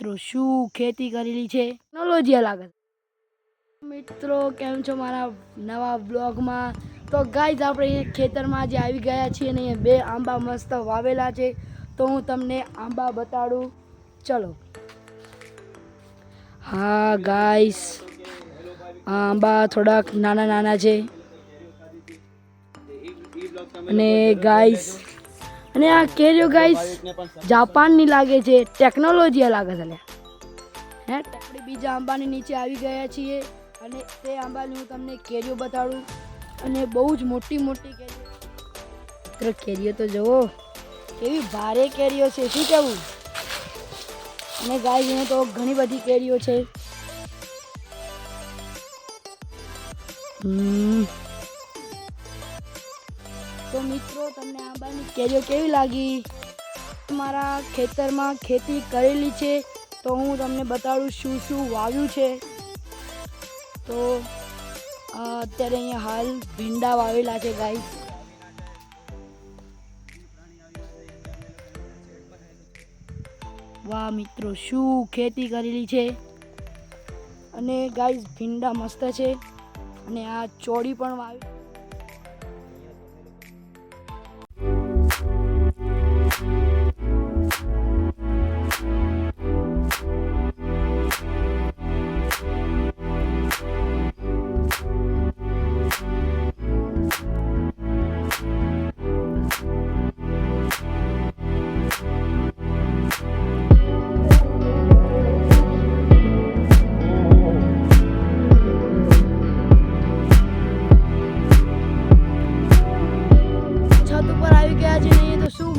મિત્રો શું ખેતી કરેલી છે ટેકનોલોજી લાગે મિત્રો કેમ છો મારા નવા બ્લોગમાં। તો ગાઈઝ આપણે અહીંયા ખેતરમાં જે આવી ગયા છીએ અને અહીંયા બે આંબા મસ્ત વાવેલા છે તો હું તમને આંબા બતાડું ચલો। હા ગાઈઝ આંબા થોડાક નાના નાના છે અને ગાઈઝ અને આ કેરીઓ ગાઈઝ જાપાનની લાગે છે ટેકનોલોજી લાગે છે હે। આપણે બીજા આંબાની નીચે આવી ગયા છીએ અને તે આંબાની હું તમને કેરીઓ બતાડું અને બહુ જ મોટી મોટી કેરીઓ કેરીઓ તો જુઓ કેવી ભારે કેરીઓ છે શું કહેવું। અને ગાઈઝ અહીંયા તો ઘણી બધી કેરીઓ છે। તો મિત્રો તમને આંબાની કેરીઓ કેવી લાગી। મારા ખેતરમાં ખેતી કરેલી છે તો હું તમને બતાડું શું શું વાવ્યું છે। તો અત્યારે અહીંયા હાલ ભીંડા વાવેલા છે ગાઈસ। વાહ મિત્રો શું ખેતી કરેલી છે અને ગાઈસ ભીંડા મસ્ત છે અને આ ચોળી પણ વાવી।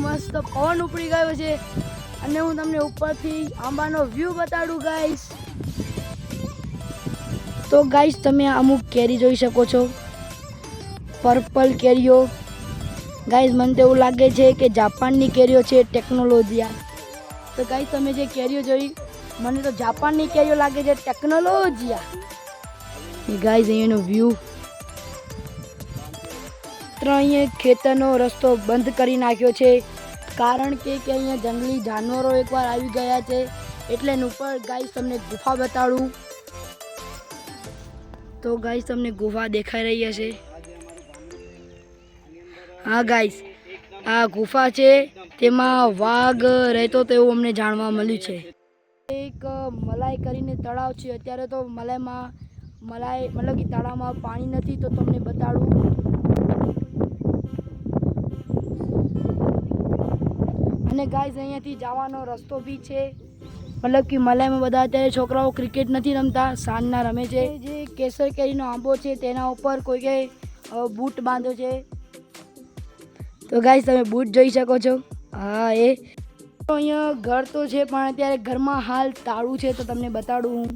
મસ્ત પવન ઉપડી ગયો છે અને હું તમને ઉપરથી આંબાનો વ્યૂ બતાડું ગાઈસ। તો ગાઈસ તમે અમુક કેરી જોઈ શકો છો પર્પલ કેરીઓ ગાઈસ મને તો એવું લાગે છે કે જાપાનની કેરીઓ છે ટેકનોલોજી। તો ગાઈસ તમે જે કેરીઓ જોઈ મને તો જાપાનની કેરીઓ લાગે છે ટેકનોલોજી। ગાઈસ અહીંયાનો વ્યૂ અહીંયા ખેતરનો રસ્તો બંધ કરી નાખ્યો છે કારણ કે અહીંયા જંગલી જાનવરો એકવાર આવી ગયા છે એટલે ઉપર ગાઈસ તમને ગુફા બતાડું। તો ગાઈસ તમને ગુફા દેખાઈ રહી હશે। હા ગાઈસ આ ગુફા છે તેમાં વાઘ રહેતો તેવું અમને જાણવા મળ્યું છે। એક મલાઈ કરીને તળાવ છે અત્યારે તો મલાઈ મતલબ કે તળાવમાં પાણી નથી તો તમને બતાડું। અને ગાઈઝ અહીંયાથી જવાનો રસ્તો બી છે મતલબ કે મલાઈમાં બધા અત્યારે છોકરાઓ ક્રિકેટ નથી રમતા સાંજના રમે છે। જે કેસર કેરીનો આંબો છે તેના ઉપર કોઈએ બૂટ બાંધ્યો છે તો ગાઈઝ તમે બૂટ જોઈ શકો છો। હા એ અહીંયા ઘર તો છે પણ અત્યારે ઘરમાં હાલ તાળું છે તો તમને બતાડું હું।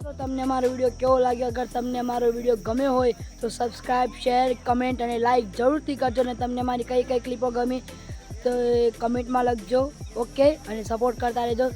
તો તમને અમારો વિડીયો કેવો લાગ્યો અગર તમને અમારો વિડીયો ગમ્યો હોય તો સબસ્ક્રાઈબ શેર કમેન્ટ અને લાઈક જરૂરથી કરજો અને તમને મારી કઈ કઈ ક્લિપો ગમી તો કમેન્ટમાં લખજો ઓકે અને સપોર્ટ કરતા રહેજો।